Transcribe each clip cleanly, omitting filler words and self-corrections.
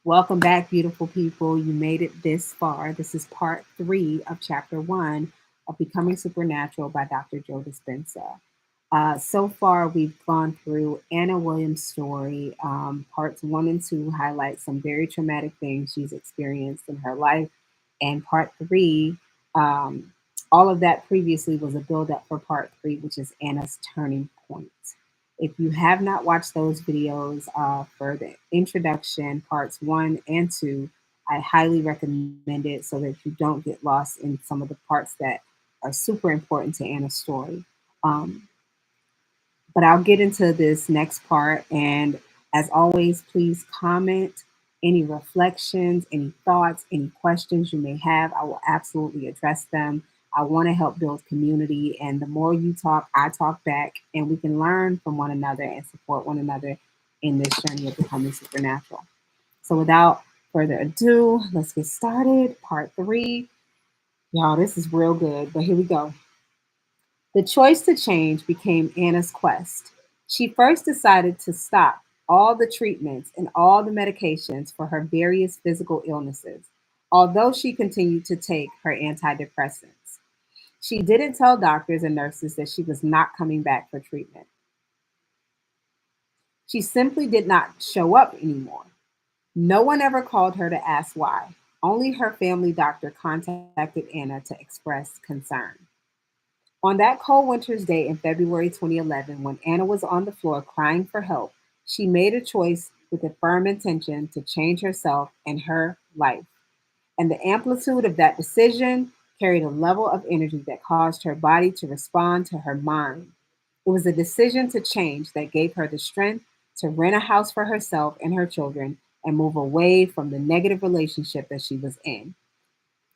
Welcome back, beautiful people. You made it this far. This is part three of chapter one of Becoming Supernatural by Dr. Joe Dispenza. So far, we've gone through Anna Williams' story. Parts one and two highlight some very traumatic things she's experienced in her life. And part three, um, all of that previously was a build up for part three, which is Anna's turning point. If you have not watched those videos for the introduction, parts one and two, I highly recommend it so that you don't get lost in some of the parts that are super important to Anna's story. Um, but I'll get into this next part. And as always, please comment any reflections, any thoughts, any questions you may have. I will absolutely address them. I want to help build community. And the more you talk, I talk back, and we can learn from one another and support one another in this journey of becoming supernatural. So without further ado, let's get started. Part three. Y'all, this is real good, but here we go. The choice to change became Anna's quest. She first decided to stop all the treatments and all the medications for her various physical illnesses, although she continued to take her antidepressants. She didn't tell doctors and nurses that she was not coming back for treatment. She simply did not show up anymore. No one ever called her to ask why. Only her family doctor contacted Anna to express concern. On that cold winter's day in February 2011, when Anna was on the floor crying for help, she made a choice with a firm intention to change herself and her life. And the amplitude of that decision carried a level of energy that caused her body to respond to her mind. It was a decision to change that gave her the strength to rent a house for herself and her children and move away from the negative relationship that she was in.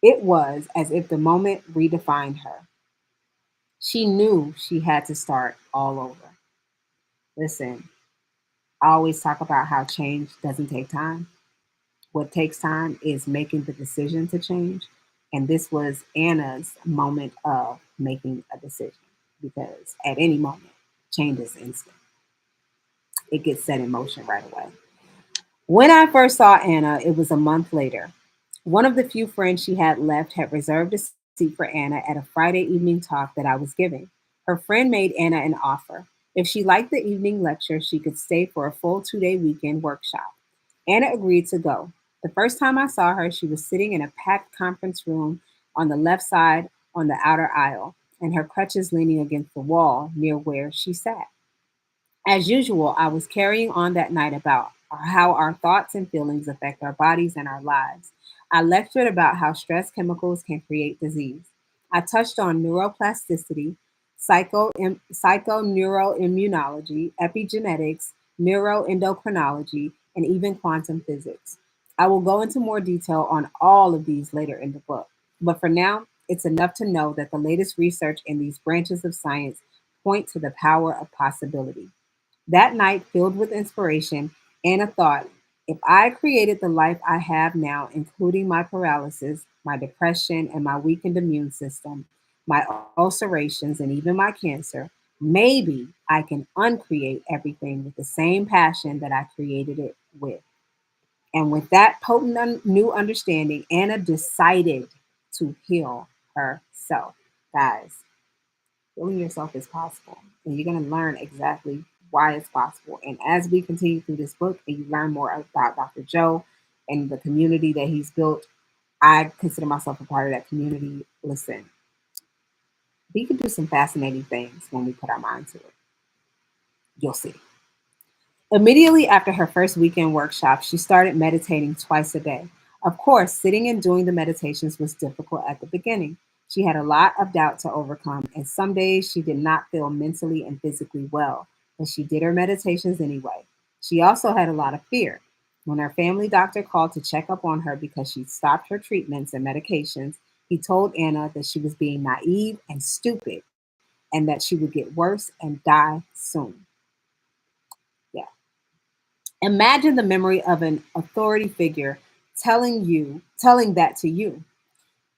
It was as if the moment redefined her. She knew she had to start all over. Listen, I always talk about how change doesn't take time. What takes time is making the decision to change. And this was Anna's moment of making a decision because at any moment, change is instant. It gets set in motion right away. When I first saw Anna, it was a month later. One of the few friends she had left had reserved a seat for Anna at a Friday evening talk that I was giving. Her friend made Anna an offer. If she liked the evening lecture, she could stay for a full 2 day weekend workshop. Anna agreed to go. The first time I saw her, she was sitting in a packed conference room on the left side on the outer aisle, and her crutches leaning against the wall near where she sat. As usual, I was carrying on that night about how our thoughts and feelings affect our bodies and our lives. I lectured about how stress chemicals can create disease. I touched on neuroplasticity, psychoneuroimmunology, epigenetics, neuroendocrinology, and even quantum physics. I will go into more detail on all of these later in the book. But for now, it's enough to know that the latest research in these branches of science point to the power of possibility. That night, filled with inspiration, Anna thought, if I created the life I have now, including my paralysis, my depression, and my weakened immune system, my ulcerations, and even my cancer, maybe I can uncreate everything with the same passion that I created it with. And with that potent new understanding, Anna decided to heal herself. Guys, healing yourself is possible. And you're going to learn exactly why it's possible. And as we continue through this book and you learn more about Dr. Joe and the community that he's built, I consider myself a part of that community. Listen, we can do some fascinating things when we put our mind to it. You'll see. Immediately after her first weekend workshop, she started meditating twice a day. Of course, sitting and doing the meditations was difficult at the beginning. She had a lot of doubt to overcome, and some days she did not feel mentally and physically well, but she did her meditations anyway. She also had a lot of fear. When her family doctor called to check up on her because she'd stopped her treatments and medications, he told Anna that she was being naive and stupid and that she would get worse and die soon. Yeah. Imagine the memory of an authority figure telling that to you.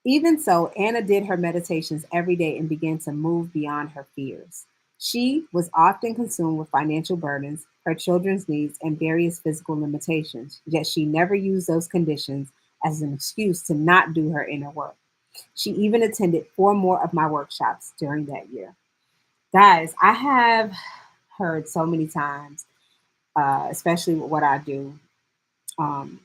Even so, Anna did her meditations every day and began to move beyond her fears. She was often consumed with financial burdens. her children's needs, and various physical limitations, yet she never used those conditions as an excuse to not do her inner work. She even attended 4 more of my workshops during that year. Guys, I have heard so many times, especially with what I do, um,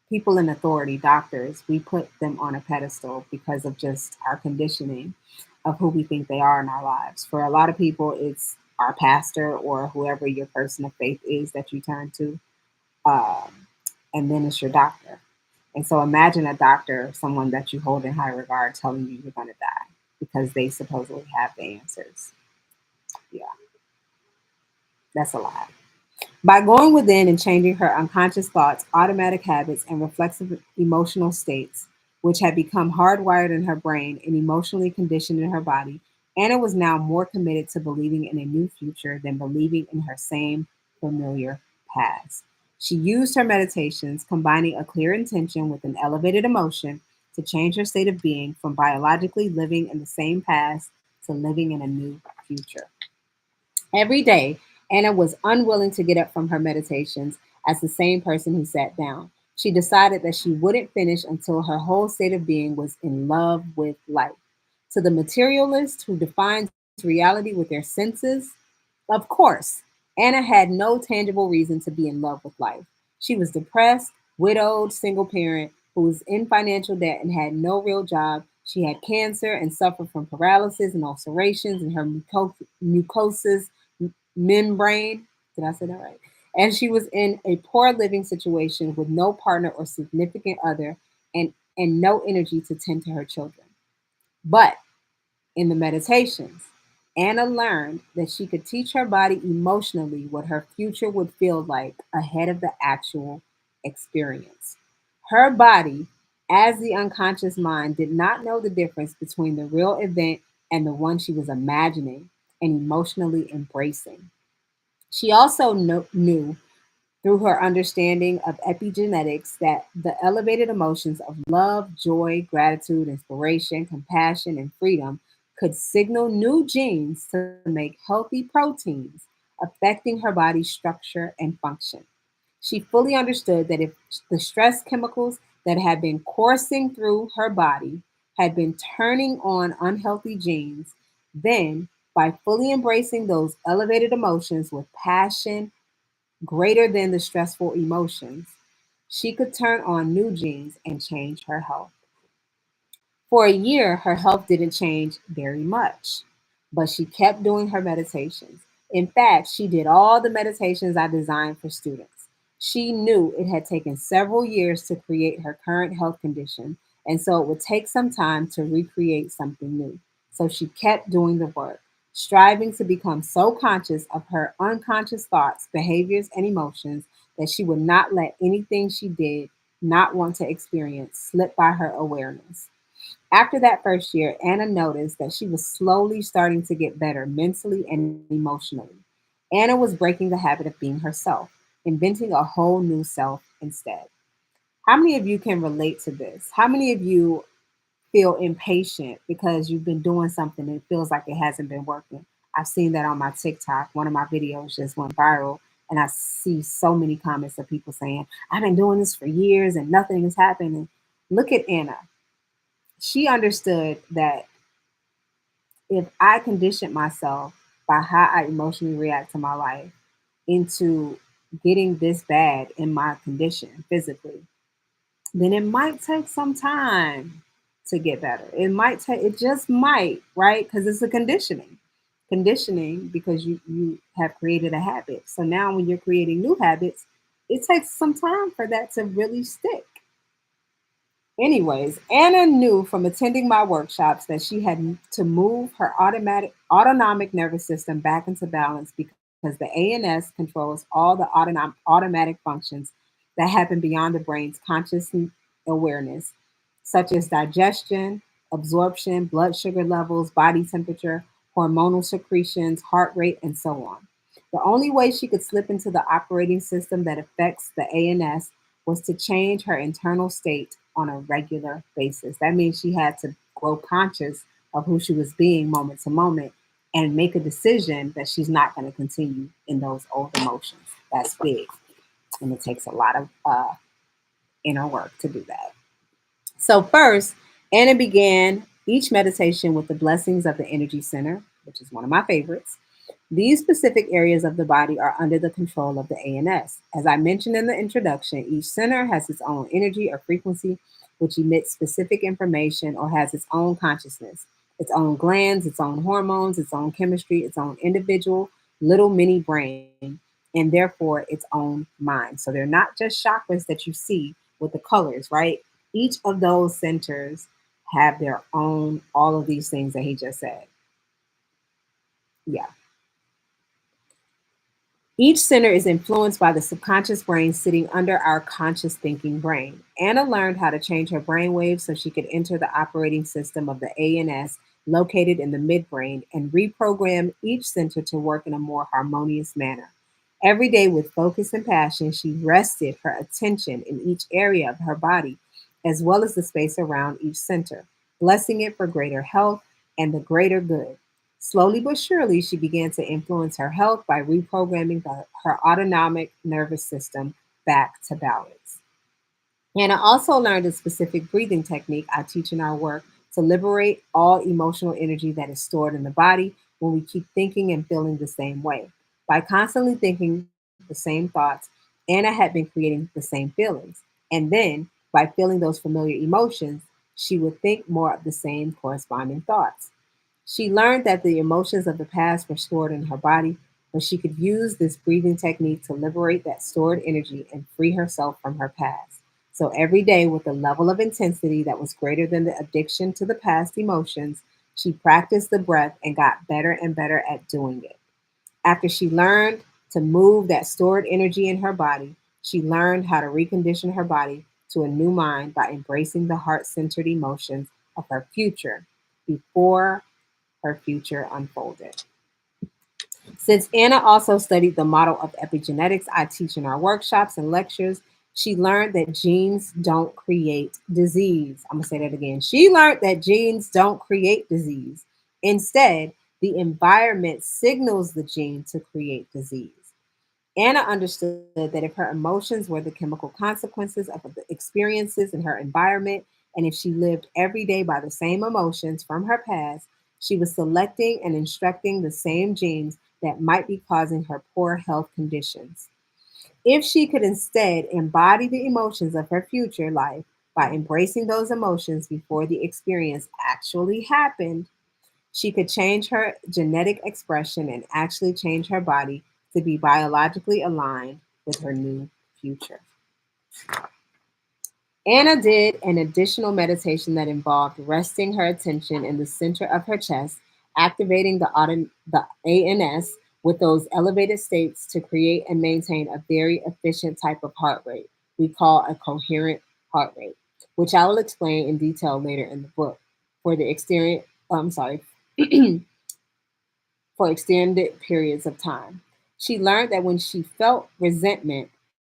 people in authority, doctors, we put them on a pedestal because of just our conditioning of who we think they are in our lives. For a lot of people, it's our pastor or whoever your person of faith is that you turn to, um, and then it's your doctor. And so imagine a doctor, someone that you hold in high regard, telling you you're going to die because they supposedly have the answers. Yeah, that's a lie. By going within and changing her unconscious thoughts, automatic habits, and reflexive emotional states, which had become hardwired in her brain and emotionally conditioned in her body, Anna was now more committed to believing in a new future than believing in her same familiar past. She used her meditations, combining a clear intention with an elevated emotion, to change her state of being from biologically living in the same past to living in a new future. Every day, Anna was unwilling to get up from her meditations as the same person who sat down. She decided that she wouldn't finish until her whole state of being was in love with life. To the materialist who defines reality with their senses, of course, Anna had no tangible reason to be in love with life. She was depressed, widowed, single parent who was in financial debt and had no real job. She had cancer and suffered from paralysis and ulcerations in her mucosas membrane. Did I say that right? And she was in a poor living situation with no partner or significant other and no energy to tend to her children. But in the meditations, Anna learned that she could teach her body emotionally what her future would feel like ahead of the actual experience. Her body, as the unconscious mind, did not know the difference between the real event and the one she was imagining and emotionally embracing. She also knew through her understanding of epigenetics that the elevated emotions of love, joy, gratitude, inspiration, compassion, and freedom could signal new genes to make healthy proteins, affecting her body's structure and function. She fully understood that if the stress chemicals that had been coursing through her body had been turning on unhealthy genes, then by fully embracing those elevated emotions with passion greater than the stressful emotions, she could turn on new genes and change her health. For a year, her health didn't change very much, but she kept doing her meditations. In fact, she did all the meditations I designed for students. She knew it had taken several years to create her current health condition, and so it would take some time to recreate something new. So she kept doing the work, striving to become so conscious of her unconscious thoughts, behaviors, and emotions that she would not let anything she did not want to experience slip by her awareness. After that first year, Anna noticed that she was slowly starting to get better mentally and emotionally. Anna was breaking the habit of being herself, inventing a whole new self instead. How many of you can relate to this? How many of you feel impatient because you've been doing something and it feels like it hasn't been working? I've seen that on my TikTok. One of my videos just went viral, and I see so many comments of people saying, I've been doing this for years and nothing is happening. Look at Anna. She understood that if I conditioned myself by how I emotionally react to my life into getting this bad in my condition physically, then it might take some time to get better. It just might, right? Because it's a conditioning. Conditioning because you have created a habit. So now when you're creating new habits, it takes some time for that to really stick. Anyways, Anna knew from attending my workshops that she had to move her autonomic nervous system back into balance because the ANS controls all the automatic functions that happen beyond the brain's conscious awareness, such as digestion, absorption, blood sugar levels, body temperature, hormonal secretions, heart rate, and so on. The only way she could slip into the operating system that affects the ANS was to change her internal state on a regular basis. That means she had to grow conscious of who she was being moment to moment and make a decision that she's not going to continue in those old emotions. That's big. And it takes a lot of inner work to do that. So, first, Anna began each meditation with the blessings of the energy center, which is one of my favorites. These specific areas of the body are under the control of the ANS. As I mentioned in the introduction, each center has its own energy or frequency, which emits specific information or has its own consciousness, its own glands, its own hormones, its own chemistry, its own individual little mini brain, and therefore its own mind. So they're not just chakras that you see with the colors, right? Each of those centers have their own, all of these things that he just said. Yeah. Each center is influenced by the subconscious brain sitting under our conscious thinking brain. Anna learned how to change her brain waves so she could enter the operating system of the ANS located in the midbrain and reprogram each center to work in a more harmonious manner. Every day, with focus and passion, she rested her attention in each area of her body, as well as the space around each center, blessing it for greater health and the greater good. Slowly but surely, she began to influence her health by reprogramming her autonomic nervous system back to balance. And I also learned a specific breathing technique I teach in our work to liberate all emotional energy that is stored in the body when we keep thinking and feeling the same way. By constantly thinking the same thoughts, Anna had been creating the same feelings. And then, by feeling those familiar emotions, she would think more of the same corresponding thoughts. She learned that the emotions of the past were stored in her body, but she could use this breathing technique to liberate that stored energy and free herself from her past. So every day, with a level of intensity that was greater than the addiction to the past emotions, she practiced the breath and got better and better at doing it. After she learned to move that stored energy in her body, she learned how to recondition her body to a new mind by embracing the heart centered emotions of her future before her future unfolded. Since Anna also studied the model of epigenetics I teach in our workshops and lectures, she learned that genes don't create disease. I'm going to say that again. She learned that genes don't create disease. Instead, the environment signals the gene to create disease. Anna understood that if her emotions were the chemical consequences of the experiences in her environment, and if she lived every day by the same emotions from her past, she was selecting and instructing the same genes that might be causing her poor health conditions. If she could instead embody the emotions of her future life by embracing those emotions before the experience actually happened, she could change her genetic expression and actually change her body to be biologically aligned with her new future. Anna did an additional meditation that involved resting her attention in the center of her chest, activating the ANS with those elevated states to create and maintain a very efficient type of heart rate we call a coherent heart rate, which I will explain in detail later in the book. For the exterior, I'm sorry, for extended periods of time. She learned that when she felt resentment,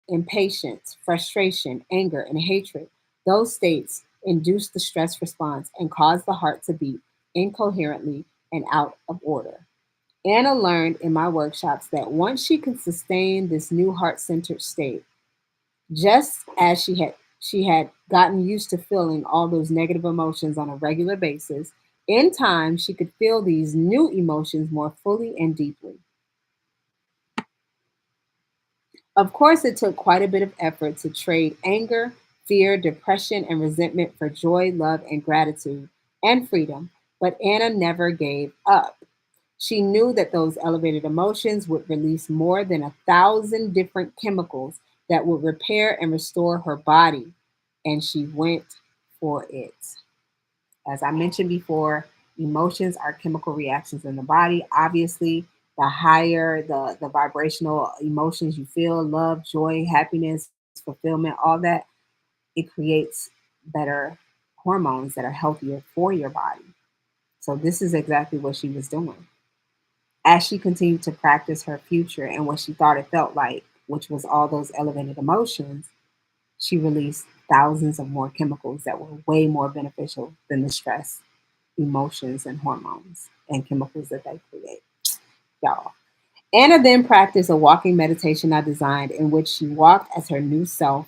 impatience, frustration, anger, and hatred, those states induce the stress response and cause the heart to beat incoherently and out of order. Anna learned in my workshops that once she could sustain this new heart-centered state, just as she had gotten used to feeling all those negative emotions on a regular basis, in time she could feel these new emotions more fully and deeply. Of course, it took quite a bit of effort to trade anger, fear, depression, and resentment for joy, love, and gratitude and freedom, but Anna never gave up. She knew that those elevated emotions would release more than 1,000 different chemicals that would repair and restore her body, and she went for it. As I mentioned before, emotions are chemical reactions in the body. Obviously, the higher the vibrational emotions you feel, love, joy, happiness, fulfillment, all that, it creates better hormones that are healthier for your body. So, this is exactly what she was doing. As she continued to practice her future and what she thought it felt like, which was all those elevated emotions, she released thousands of more chemicals that were way more beneficial than the stress, emotions, and hormones. and chemicals that they create. Y'all. Anna then practiced a walking meditation I designed in which she walked as her new self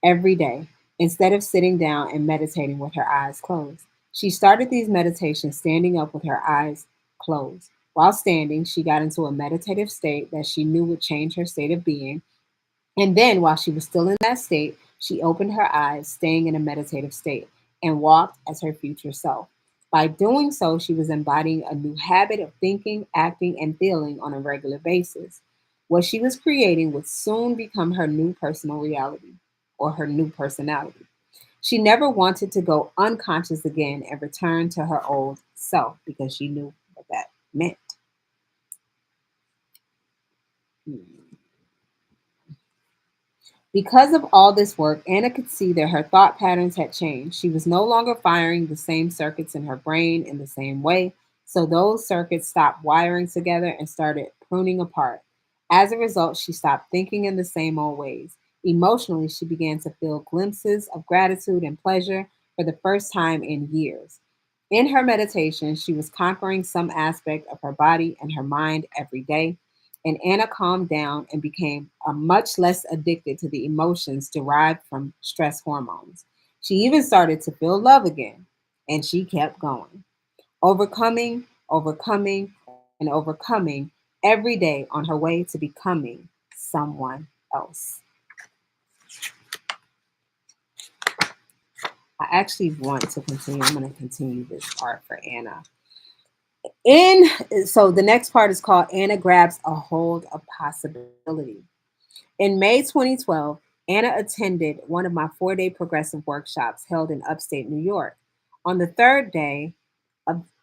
every day instead of sitting down and meditating with her eyes closed. She started these meditations standing up with her eyes closed. While standing, she got into a meditative state that she knew would change her state of being, and then, while she was still in that state, she opened her eyes, staying in a meditative state, and walked as her future self. By doing so, she was embodying a new habit of thinking, acting, and feeling on a regular basis. What she was creating would soon become her new personal reality or her new personality. She never wanted to go unconscious again and return to her old self because she knew what that meant. Hmm. Because of all this work, Anna could see that her thought patterns had changed. She was no longer firing the same circuits in her brain in the same way, so those circuits stopped wiring together and started pruning apart. As a result, she stopped thinking in the same old ways. Emotionally, she began to feel glimpses of gratitude and pleasure for the first time in years. In her meditation, she was conquering some aspect of her body and her mind every day, and Anna calmed down and became much less addicted to the emotions derived from stress hormones. She even started to feel love again, and she kept going, overcoming, overcoming, and overcoming every day on her way to becoming someone else. I actually want to continue. I'm going to continue this part for Anna. In so the next part is called Anna grabs a hold of possibility. In May 2012, Anna attended one of my 4-day progressive workshops held in upstate New York. On the third day,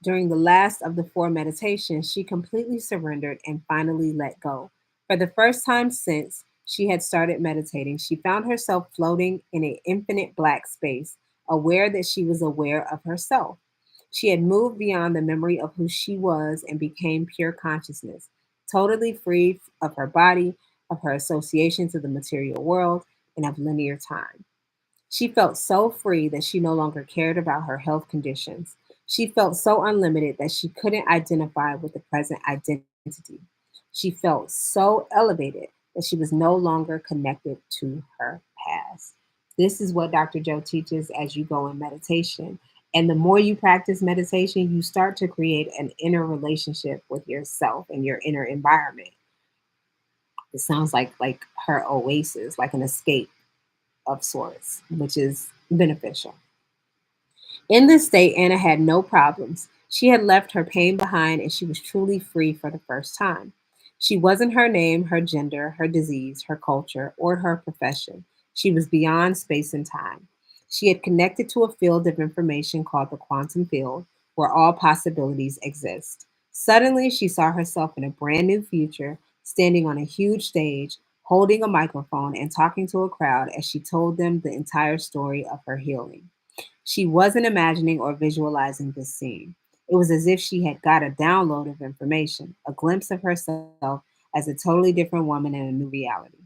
during the last of the four meditations, she completely surrendered and finally let go. For the first time since she had started meditating, she found herself floating in an infinite black space, aware that she was aware of herself. She had moved beyond the memory of who she was and became pure consciousness, totally free of her body, of her association to the material world, and of linear time. She felt so free that she no longer cared about her health conditions. She felt so unlimited that she couldn't identify with the present identity. She felt so elevated that she was no longer connected to her past. This is what Dr. Joe teaches as you go in meditation. And the more you practice meditation, you start to create an inner relationship with yourself and your inner environment. It sounds like her oasis, like an escape of sorts, which is beneficial. In this state, Anna had no problems. She had left her pain behind and she was truly free for the first time. She wasn't her name, her gender, her disease, her culture, or her profession. She was beyond space and time. She had connected to a field of information called the quantum field, where all possibilities exist. Suddenly, she saw herself in a brand new future, standing on a huge stage, holding a microphone and talking to a crowd as she told them the entire story of her healing. She wasn't imagining or visualizing this scene. It was as if she had got a download of information, a glimpse of herself as a totally different woman in a new reality.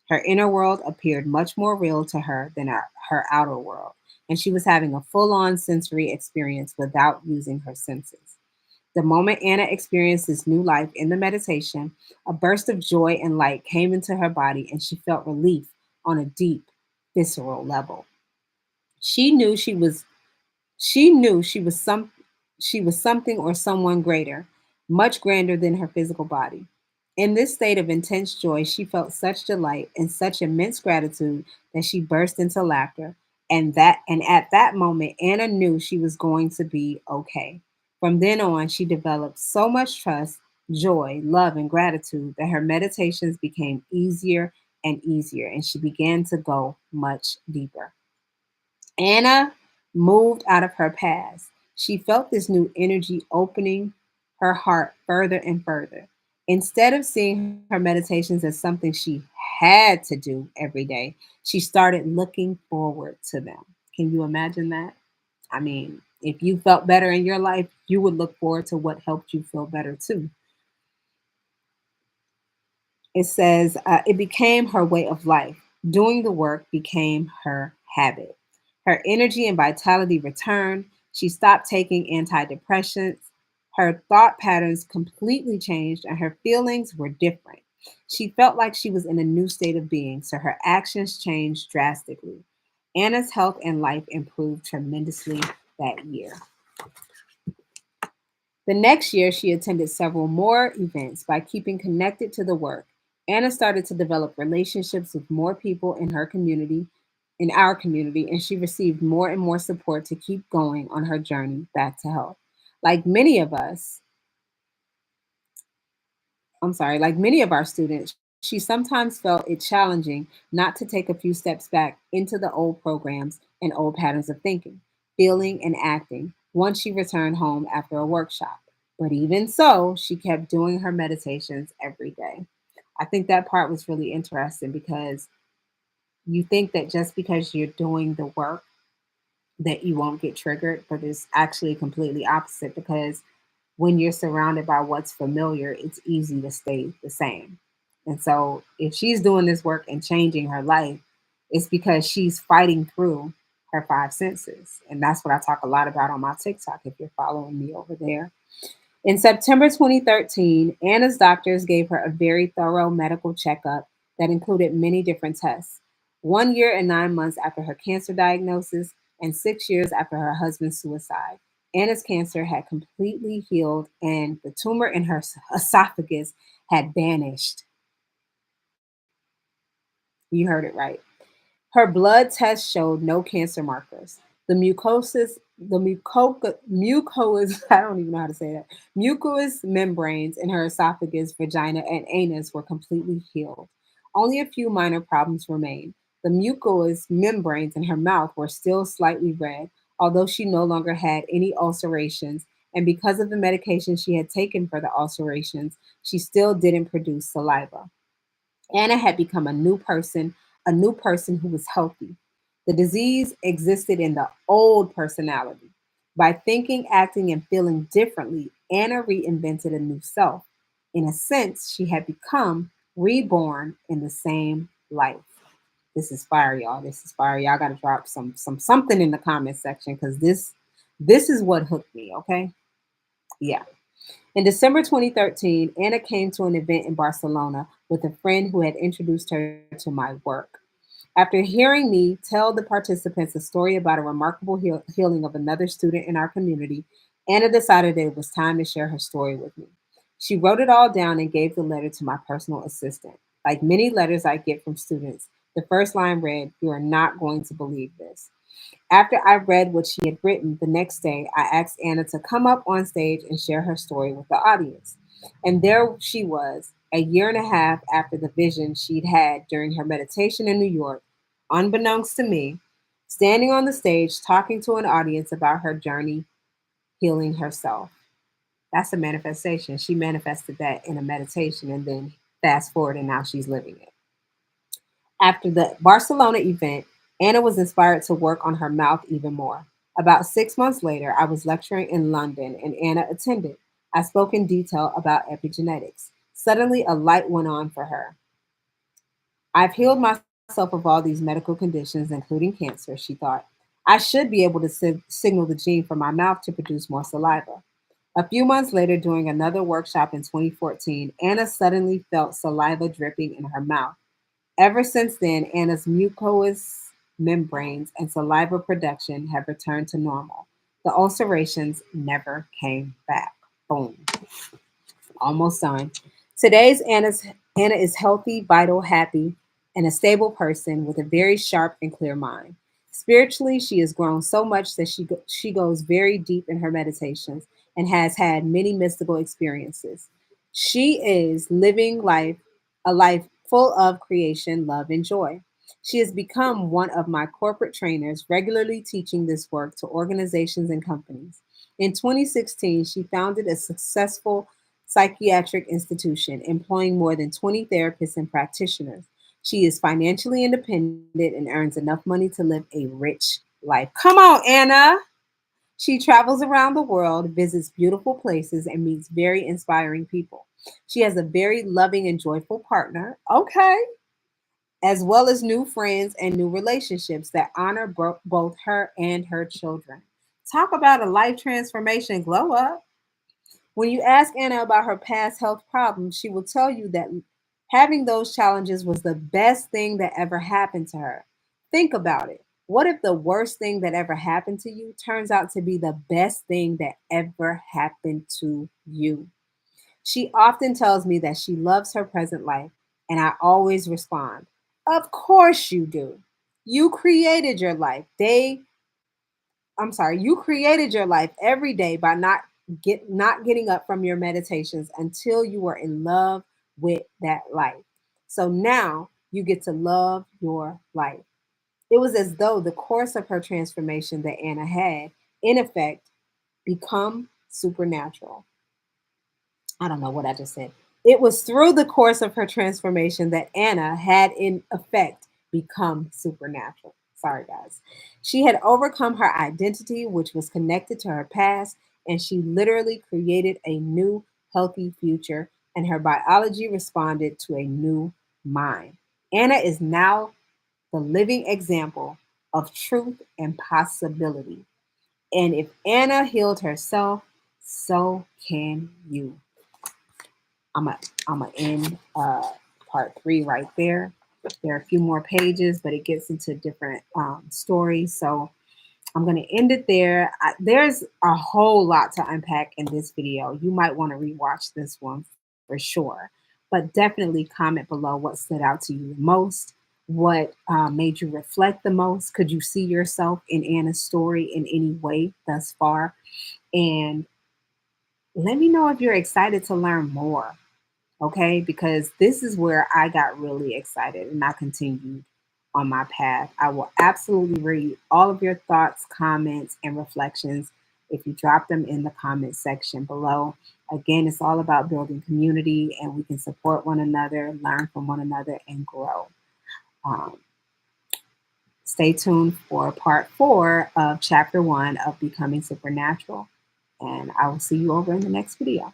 Her inner world appeared much more real to her than her outer world, and she was having a full on sensory experience without using her senses. The moment Anna experienced this new life in the meditation, a burst of joy and light came into her body, and she felt relief on a deep, visceral level. She knew she was she knew she was something or someone greater, much grander than her physical body. In this state of intense joy, she felt such delight and such immense gratitude that she burst into laughter. And at that moment, Anna knew she was going to be okay. From then on, she developed so much trust, joy, love, and gratitude that her meditations became easier and easier, and she began to go much deeper. Anna moved out of her past. She felt this new energy opening her heart further and further. Instead of seeing her meditations as something she had to do every day, she started looking forward to them. Can you imagine that? I mean, if you felt better in your life, you would look forward to what helped you feel better too. It says, it became her way of life. Doing the work became her habit. Her energy and vitality returned. She stopped taking antidepressants. Her thought patterns completely changed and her feelings were different. She felt like she was in a new state of being, so her actions changed drastically. Anna's health and life improved tremendously that year. The next year, she attended several more events by keeping connected to the work. Anna started to develop relationships with more people in our community, and she received more and more support to keep going on her journey back to health. Like many of us, like many of our students, she sometimes felt it challenging not to take a few steps back into the old programs and old patterns of thinking, feeling, and acting once she returned home after a workshop. But even so, she kept doing her meditations every day. I think that part was really interesting because you think that just because you're doing the work that you won't get triggered, but it's actually completely opposite because when you're surrounded by what's familiar, it's easy to stay the same. And so if she's doing this work and changing her life, it's because she's fighting through her five senses. And that's what I talk a lot about on my TikTok if you're following me over there. In September 2013, Anna's doctors gave her a very thorough medical checkup that included many different tests. 1 year and 9 months after her cancer diagnosis, and 6 years after her husband's suicide, Anna's cancer had completely healed and the tumor in her esophagus had vanished. You heard it right. Her blood test showed no cancer markers. The mucous, I don't even know how to say that, mucous membranes in her esophagus, vagina, and anus were completely healed. Only a few minor problems remained. The mucous membranes in her mouth were still slightly red, although she no longer had any ulcerations, and because of the medication she had taken for the ulcerations, she still didn't produce saliva. Anna had become a new person who was healthy. The disease existed in the old personality. By thinking, acting, and feeling differently, Anna reinvented a new self. In a sense, she had become reborn in the same life. This is fire, y'all. This is fire. Y'all gotta drop something in the comment section because this is what hooked me, okay? Yeah. In December 2013, Anna came to an event in Barcelona with a friend who had introduced her to my work. After hearing me tell the participants a story about a remarkable healing of another student in our community, Anna decided that it was time to share her story with me. She wrote it all down and gave the letter to my personal assistant. Like many letters I get from students, the first line read, "You are not going to believe this." After I read what she had written the next day, I asked Anna to come up on stage and share her story with the audience. And there she was, a year and a half after the vision she'd had during her meditation in New York, unbeknownst to me, standing on the stage talking to an audience about her journey healing herself. That's a manifestation. She manifested that in a meditation and then fast forward and now she's living it. After the Barcelona event, Anna was inspired to work on her mouth even more. About 6 months later, I was lecturing in London and Anna attended. I spoke in detail about epigenetics. Suddenly, a light went on for her. I've healed myself of all these medical conditions, including cancer, she thought. I should be able to signal the gene from my mouth to produce more saliva. A few months later, during another workshop in 2014, Anna suddenly felt saliva dripping in her mouth. Ever since then, Anna's mucous membranes and saliva production have returned to normal. The ulcerations never came back. Boom. Almost done. Anna is healthy, vital, happy, and a stable person with a very sharp and clear mind. Spiritually, she has grown so much that she goes very deep in her meditations and has had many mystical experiences. She is living a life full of creation, love, and joy. She has become one of my corporate trainers, regularly teaching this work to organizations and companies. In 2016, she founded a successful psychiatric institution, employing more than 20 therapists and practitioners. She is financially independent and earns enough money to live a rich life. Come on, Anna. She travels around the world, visits beautiful places, and meets very inspiring people. She has a very loving and joyful partner, okay, as well as new friends and new relationships that honor both her and her children. Talk about a life transformation glow up. When you ask Anna about her past health problems, she will tell you that having those challenges was the best thing that ever happened to her. Think about it. What if the worst thing that ever happened to you turns out to be the best thing that ever happened to you? She often tells me that she loves her present life, and I always respond, "Of course you do. You created your life. You created your life every day by not getting up from your meditations until you were in love with that life. So now you get to love your life." It was as though the course of her transformation that Anna had, in effect, become supernatural. I don't know what I just said. It was through the course of her transformation that Anna had, in effect, become supernatural. Sorry, guys. She had overcome her identity, which was connected to her past, and she literally created a new, healthy future, and her biology responded to a new mind. Anna is now the living example of truth and possibility. And if Anna healed herself, so can you. I'm gonna end part 3 right there. There are a few more pages, but it gets into different stories. So I'm gonna end it there. There's a whole lot to unpack in this video. You might want to rewatch this one for sure, but definitely comment below what stood out to you the most. What made you reflect the most? Could you see yourself in Anna's story in any way thus far? And let me know if you're excited to learn more. Okay, because this is where I got really excited and I continued on my path. I will absolutely read all of your thoughts, comments, and reflections if you drop them in the comment section below. Again, it's all about building community and we can support one another, learn from one another, and grow. Um, Stay tuned for part 4 of chapter 1 of Becoming Supernatural. And I will see you over in the next video.